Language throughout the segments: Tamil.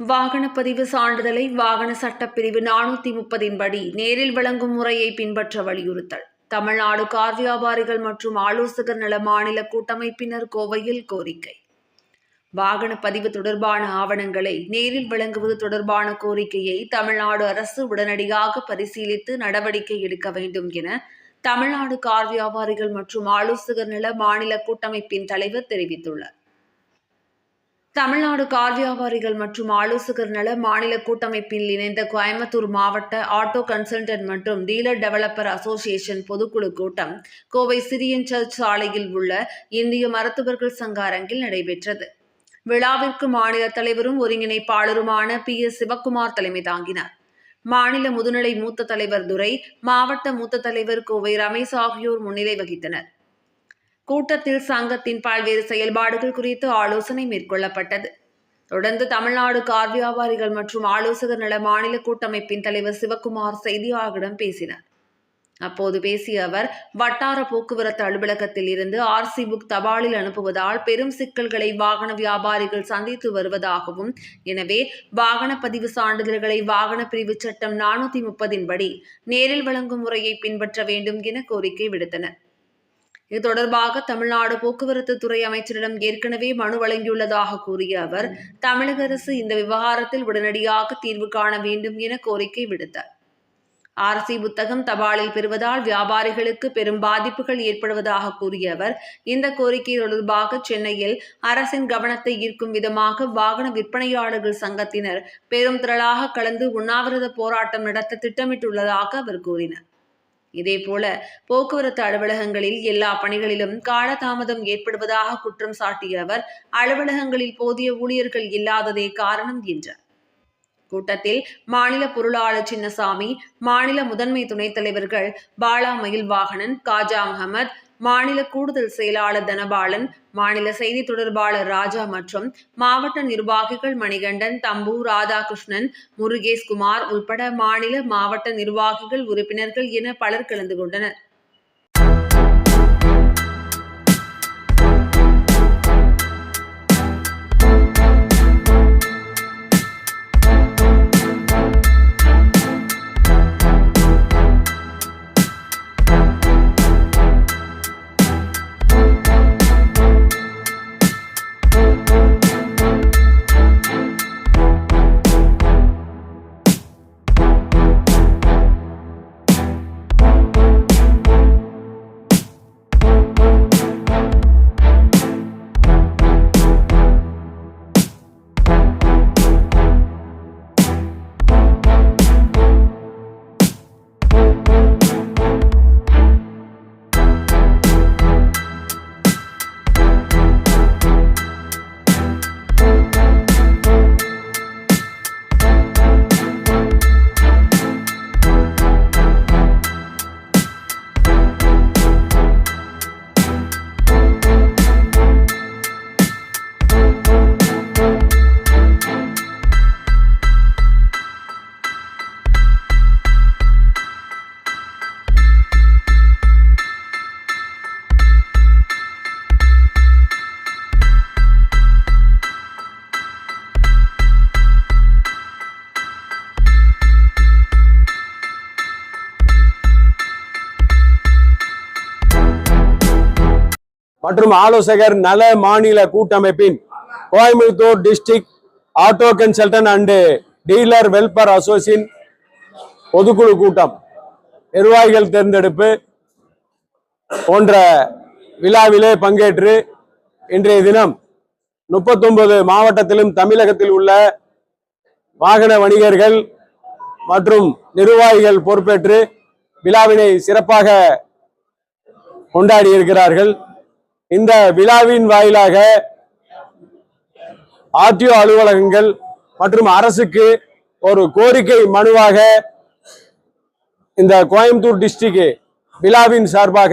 வாகனப்பதிவு சான்றிதழை வாகன சட்டப்பிரிவு 430 படி நேரில் வழங்கும் முறையை பின்பற்ற வலியுறுத்தல். தமிழ்நாடு கார் வியாபாரிகள் மற்றும் ஆலோசகர் நல மாநில கூட்டமைப்பினர் கோவையில் கோரிக்கை. வாகன பதிவு தொடர்பான ஆவணங்களை நேரில் வழங்குவது தொடர்பான கோரிக்கையை தமிழ்நாடு அரசு உடனடியாக பரிசீலித்து நடவடிக்கை எடுக்க வேண்டும் என தமிழ்நாடு கார் வியாபாரிகள் மற்றும் ஆலோசகர் நல மாநில கூட்டமைப்பின் தலைவர் தெரிவித்துள்ளார். தமிழ்நாடு கார் வியாபாரிகள் மற்றும் ஆலோசகர் நல மாநில கூட்டமைப்பில் இணைந்த கோயம்புத்தூர் மாவட்ட ஆட்டோ கன்சல்டன்ட் மற்றும் டீலர் டெவலப்பர் அசோசியேஷன் பொதுக்குழு கூட்டம் கோவை சிரியன் சர்ச் சாலையில் உள்ள இந்திய மருத்துவர்கள் சங்க அரங்கில் நடைபெற்றது. விழாவிற்கு மாநில தலைவரும் ஒருங்கிணைப்பாளருமான PS சிவக்குமார் தலைமை தாங்கினார். மாநில முதுநிலை மூத்த தலைவர் துரை, மாவட்ட மூத்த தலைவர் கோவை ரமேஷ் ஆகியோர் முன்னிலை வகித்தனர். கூட்டத்தில் சங்கத்தின் பல்வேறு செயல்பாடுகள் குறித்து ஆலோசனை மேற்கொள்ளப்பட்டது. தொடர்ந்து தமிழ்நாடு கார் வியாபாரிகள் மற்றும் ஆலோசகர் நல மாநில கூட்டமைப்பின் தலைவர் சிவக்குமார் செய்தியாளர்களிடம் பேசினார். அப்போது பேசிய அவர், வட்டார போக்குவரத்து அலுவலகத்தில் இருந்து RC புக் தபாலில் அனுப்புவதால் பெரும் சிக்கல்களை வாகன வியாபாரிகள் சந்தித்து வருவதாகவும், எனவே வாகன பதிவு சான்றிதழ்களை வாகன பிரிவு சட்டம் 430 படி நேரில் வழங்கும் முறையை பின்பற்ற வேண்டும் என கோரிக்கை விடுத்தனர். இது தொடர்பாக தமிழ்நாடு போக்குவரத்து துறை அமைச்சரிடம் ஏற்கனவே மனு வழங்கியுள்ளதாக கூறிய அவர், தமிழக அரசு இந்த விவகாரத்தில் உடனடியாக தீர்வு காண வேண்டும் என கோரிக்கை விடுத்தார். RC புத்தகம் தபாலில் பெறுவதால் வியாபாரிகளுக்கு பெரும் பாதிப்புகள் ஏற்படுவதாக கூறிய அவர், இந்த கோரிக்கை தொடர்பாக சென்னையில் அரசின் கவனத்தை ஈர்க்கும் விதமாக வாகன விற்பனையாளர்கள் சங்கத்தினர் பெரும் திரளாக கலந்து உண்ணாவிரத போராட்டம் நடத்த திட்டமிட்டுள்ளதாக அவர் கூறினார். இதேபோல போக்குவரத்து அலுவலகங்களில் எல்லா பணிகளிலும் காலதாமதம் ஏற்படுவதாக குற்றம் சாட்டிய அவர், அலுவலகங்களில் போதிய ஊழியர்கள் இல்லாததே காரணம் என்றார். கூட்டத்தில் மாநில பொருளாளர் சின்னசாமி, மாநில முதன்மை துணைத் தலைவர்கள் பாலா மயில்வாகனன், காஜா அகமது, மாநில கூடுதல் செயலாளர் தனபாலன், மாநில செய்தி தொடர்பாளர் ராஜா மற்றும் மாவட்ட நிர்வாகிகள் மணிகண்டன், தம்பு, ராதாகிருஷ்ணன், முருகேஷ்குமார் உள்பட மாநில மாவட்ட நிர்வாகிகள், உறுப்பினர்கள் என பலர் கலந்து கொண்டனர். மற்றும் ஆலோசகர் நல மாநில கூட்டமைப்பின் Coimbatore district auto consultant and dealer welfare association பொதுக்குழு கூட்டம், நிர்வாகிகள் தேர்ந்தெடுப்பு போன்ற விழாவிலே பங்கேற்று இன்றைய தினம் 39 மாவட்டத்திலும் தமிழகத்தில் உள்ள வாகன வணிகர்கள் மற்றும் நிர்வாகிகள் பொறுப்பேற்று விழாவினை சிறப்பாக கொண்டாடி இருக்கிறார்கள். இந்த விழாவின் வாயிலாக RTO அலுவலகங்கள் மற்றும் அரசுக்கு ஒரு கோரிக்கை மனுவாக இந்த கோயம்புத்தூர் டிஸ்ட்ரிக்ட் விழாவின் சார்பாக,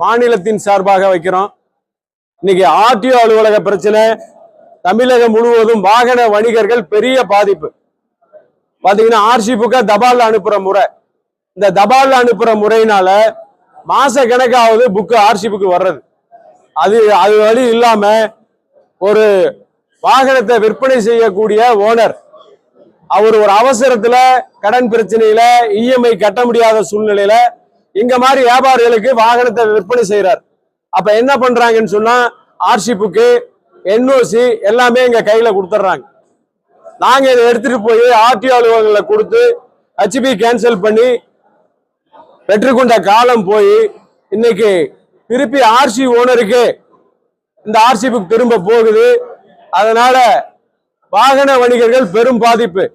மாநிலத்தின் சார்பாக வைக்கிறோம். இன்னைக்கு RTO அலுவலக பிரச்சனை தமிழகம் முழுவதும் வாகன வணிகர்கள் பெரிய பாதிப்பு. பாத்தீங்கன்னா RC புக்கை தபால் அனுப்புற முறை, இந்த தபால் அனுப்புற முறையினால மாச கணக்காவது புக்கு RC புக்கு வர்றது. அது வழி இல்லாம ஒரு வாகனத்தை விற்பனை செய்யக்கூடிய ஓனர் அவர் ஒரு அவசரத்துல கடன் பிரச்சனையில இஎம்ஐ கட்ட முடியாத சூழ்நிலையில இங்க மாதிரி வியாபாரிகளுக்கு வாகனத்தை விற்பனை செய்யறாரு. அப்ப என்ன பண்றாங்கன்னு சொன்னா ஆர்சி புக்கு, என்ஓசி எல்லாமே எங்க கையில கொடுத்துட்றாங்க. நாங்க இதை எடுத்துட்டு போய் ஆர்டிஓ அலுவலகங்களை கொடுத்து ஹெச்பி கேன்சல் பண்ணி பெற்றுக்கொண்ட காலம் போய் இன்னைக்கு திருப்பி ஆர்சி ஓனருக்கு இந்த ஆர்சி புக் திரும்ப போகுது. அதனால வாகன வணிகர்கள் பெரும் பாதிப்பு.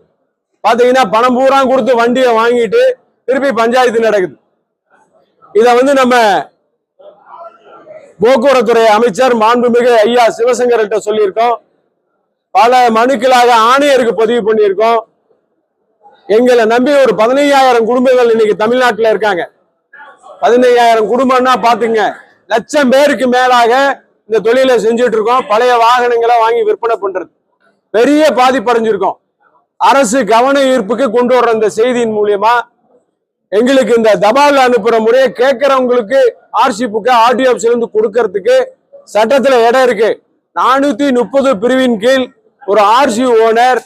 பாத்தீங்கன்னா பணம் பூரா கொடுத்து வண்டியை வாங்கிட்டு திருப்பி பஞ்சாயத்து நடக்குது. இத நம்ம போக்குவரத்துறை அமைச்சர் மாண்புமிகு ஐயா சிவசங்கர்கிட்ட சொல்லியிருக்கோம். பல மனுக்களாக ஆணையருக்கு பதிவு பண்ணியிருக்கோம். எங்களை நம்பி ஒரு 15,000 குடும்பங்கள் இன்னைக்கு தமிழ்நாட்டில் இருக்காங்க. 15,000 குடும்பம்னா பாத்துங்க, லட்சம் பேருக்கு மேலாக இந்த தொழிலை செஞ்சுட்டு இருக்கோம். பழைய வாகனங்களை வாங்கி விற்பனை பண்றது பெரிய பாதிப்படைஞ்சிருக்கோம். அரசு கவன ஈர்ப்புக்கு கொண்டு வர்ற இந்த செய்தியின் மூலியமா எங்களுக்கு இந்த தபால் அனுப்புற முறையை கேட்கறவங்களுக்கு ஆர்சி புக்க ஆர்டிஓ ஆபீஸ்ல இருந்து கொடுக்கறதுக்கு சட்டத்துல இடம் இருக்கு. 430 பிரிவின் கீழ் ஒரு ஆர்சி ஓனர்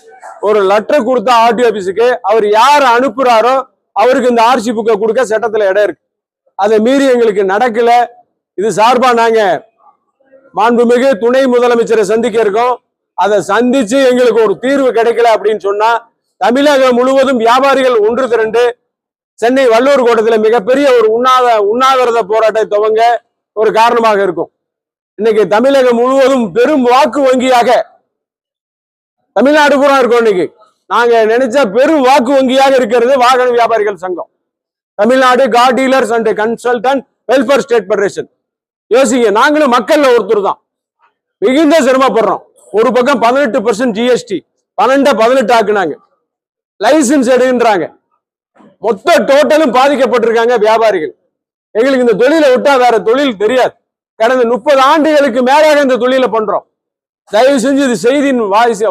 ஒரு லெட்டர் கொடுத்த ஆர்டிஓ ஆபீஸுக்கு அவர் யார் அனுப்புறாரோ அவருக்கு இந்த ஆர்சி புக்கை கொடுக்க சட்டத்துல இடம் இருக்கு. அதை மீறி எங்களுக்கு நடக்கல. இது சார்பா நாங்க மாண்புமிகு துணை முதலமைச்சரை சந்திக்க இருக்கோம். அதை சந்திச்சு எங்களுக்கு ஒரு தீர்வு கிடைக்கல அப்படின்னு சொன்னா தமிழகம் முழுவதும் வியாபாரிகள் ஒன்று திரண்டு சென்னை வள்ளுவர் கோட்டத்தில் மிகப்பெரிய ஒரு உண்ணாவிரத போராட்டத்தை துவங்க ஒரு காரணமாக இருக்கும். இன்னைக்கு தமிழகம் முழுவதும் பெரும் வாக்கு வங்கியாக தமிழ்நாடு பூரா இருக்கும். இன்னைக்கு நாங்க நினைச்ச பெரும் வாக்கு வங்கியாக இருக்கிறது வாகன வியாபாரிகள் சங்கம், Tamil Nadu car dealers and consultant welfare state federation. யோசிங்க, நாங்களும் மக்கள்ல ஒருத்தர் தான். மிகுந்த சிரமப்படுறோம். ஒரு பக்கம் 18% ஜிஎஸ்டி 12 ஆக்குனாங்க. லைசன்ஸ் எடுன்றாங்க. மொத்த டோட்டலும் பாதிக்கப்பட்டிருக்காங்க வியாபாரிகள். எங்களுக்கு இந்த தொழிலை விட்டா வேற தொழில் தெரியாது. கடந்த 30 ஆண்டுகளுக்கு மேலாக இந்த தொழிலை பண்றோம். தயவு செஞ்சு இது செய்தியின்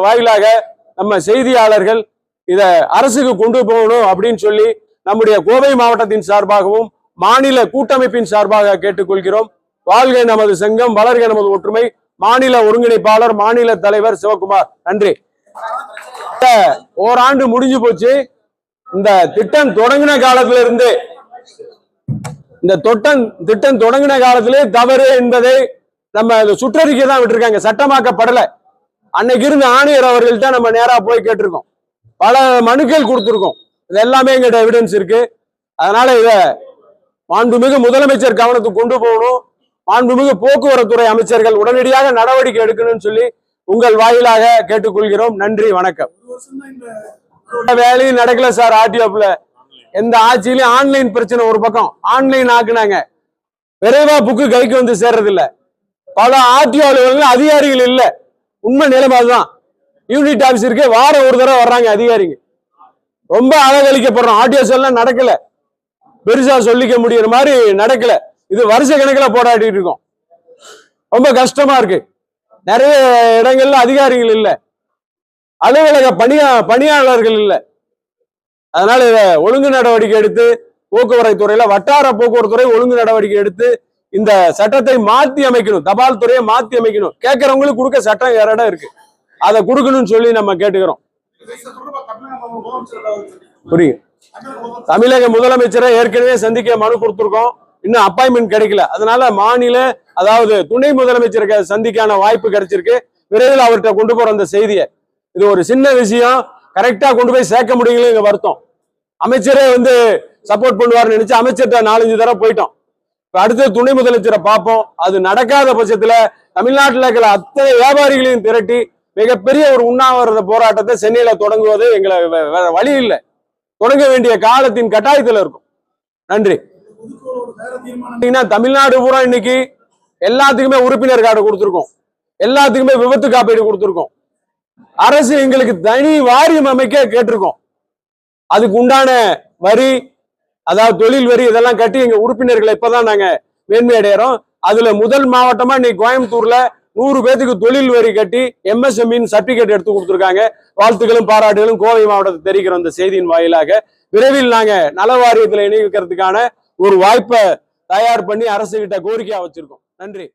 வாயிலாக நம்ம செய்தியாளர்கள் இத அரசுக்கு கொண்டு போகணும் அப்படின்னு சொல்லி நம்முடைய கோவை மாவட்டத்தின் சார்பாகவும் மாநில கூட்டமைப்பின் சார்பாக கேட்டுக்கொள்கிறோம். வாழ்க நமது சங்கம், வளர்க நமது ஒற்றுமை. மாநில ஒருங்கிணைப்பாளர், மாநில தலைவர் சிவகுமார். நன்றி. ஓராண்டு முடிஞ்சு போச்சு. இந்த திட்டம் தொடங்கின காலத்துல இருந்து இந்த திட்டம் தொடங்கின காலத்திலே தவறு என்பதை நம்ம சுற்றறிக்கை தான் விட்டுருக்காங்க, சட்டமாக்கப்படல. அன்னைக்கு இருந்த ஆணையர் அவர்கள்ட்ட நம்ம நேரா போய் கேட்டிருக்கோம். பல மனுக்கள் கொடுத்திருக்கோம். இது எல்லாமே எங்கிட்ட எவிடன்ஸ் இருக்கு. அதனால இத மாண்புமிகு முதலமைச்சர் கவனத்துக்கு கொண்டு போகணும். மாண்புமிகு போக்குவரத்துறை அமைச்சர்கள் உடனடியாக நடவடிக்கை எடுக்கணும்னு சொல்லி உங்கள் வாயிலாக கேட்டுக்கொள்கிறோம். நன்றி, வணக்கம். வேலையும் நடக்கல சார். ஆர்டிஓப்ல எந்த ஆட்சியிலும் ஆன்லைன் பிரச்சனை ஒரு பக்கம் ஆன்லைன் ஆக்குனாங்க. விரைவா புக்கு கைக்கு வந்து சேர்றது இல்ல. பல ஆர்டிஓ அலுவலகங்கள் அதிகாரிகள் இல்ல. உண்மை நிலைமை அதுதான். யூனிட் ஆபீஸ் இருக்கு, வாரம் ஒரு தடவை வர்றாங்க அதிகாரிங்க. ரொம்ப அழகழிக்கப்படுறோம். ஆர்டிஓ எல்லாம் நடக்கல, பெருசா சொல்லிக்க முடியற மாதிரி நடக்கல. இது வருஷ கணக்கில் போராடிட்டு இருக்கோம். ரொம்ப கஷ்டமா இருக்கு. நிறைய இடங்கள்ல அதிகாரிகள் இல்ல, அலுவலக பணியாளர்கள் இல்ல. அதனால இத ஒழுங்கு நடவடிக்கை எடுத்து போக்குவரத்து துறையில வட்டார போக்குவரத்து துறை ஒழுங்கு நடவடிக்கை எடுத்து இந்த சட்டத்தை மாத்தி அமைக்கணும். தபால் துறையை மாத்தி அமைக்கணும். கேட்கறவங்களுக்கு கொடுக்க சட்டம் வேற இடம் இருக்கு, அதை கொடுக்கணும்னு சொல்லி நம்ம கேட்டுக்கிறோம். புரியுது. தமிழக முதலமைச்சரை ஏற்கனவே சந்திக்க மனு கொடுத்திருக்கோம். இன்னும் அப்பாயின்மெண்ட் கிடைக்கல. அதனால மாநில அதாவது துணை முதலமைச்சருக்கு சந்திக்கான வாய்ப்பு கிடைச்சிருக்கு. விரைவில் அவர்கிட்ட கொண்டு போற அந்த செய்தியை, இது ஒரு சின்ன விஷயம், கரெக்டா கொண்டு போய் சேர்க்க முடியல எங்க வருத்தம். அமைச்சரே சப்போர்ட் பண்ணுவார்னு நினைச்சு அமைச்சர்கிட்ட 4-5 தடவை போயிட்டோம். இப்ப அடுத்து துணை முதலமைச்சரை பார்ப்போம். அது நடக்காத பட்சத்துல தமிழ்நாட்டில் இருக்கிற அத்தனை வியாபாரிகளையும் திரட்டி மிகப்பெரிய ஒரு உண்ணாவிரத போராட்டத்தை சென்னையில தொடங்குவது எங்களை வேற வழி இல்லை. தொடங்க வேண்டிய காலத்தின் கட்டாயத்தில் இருக்கும். நன்றி. தமிழ்நாடு பூரா இன்னைக்கு எல்லாத்துக்குமே உறுப்பினர் கார்டு கொடுத்திருக்கோம், எல்லாத்துக்குமே விபத்து காப்பீடு கொடுத்திருக்கோம். அரசு எங்களுக்கு தனி வாரியம் அமைக்க கேட்டிருக்கோம். அதுக்கு உண்டான வரி, அதாவது தொழில் வரி இதெல்லாம் கட்டி எங்க உறுப்பினர்களை இப்பதான் நாங்க மேன்மை அடையிறோம். அதுல முதல் மாவட்டமா இன்னைக்கு கோயம்புத்தூர்ல 100 பேத்துக்கு தொழில் வரி கட்டி MSME சர்டிபிகேட் எடுத்து கொடுத்திருக்காங்க. வாழ்த்துக்களும் பாராட்டுகளும் கோவை மாவட்டத்தை தெரிவிக்கிறோம். இந்த செய்தியின் வாயிலாக விரைவில் நாங்க நல வாரியத்தில் இணைக்கிறதுக்கான ஒரு வாய்ப்பை தயார் பண்ணி அரசு கிட்ட கோரிக்கையா வச்சிருக்கோம். நன்றி.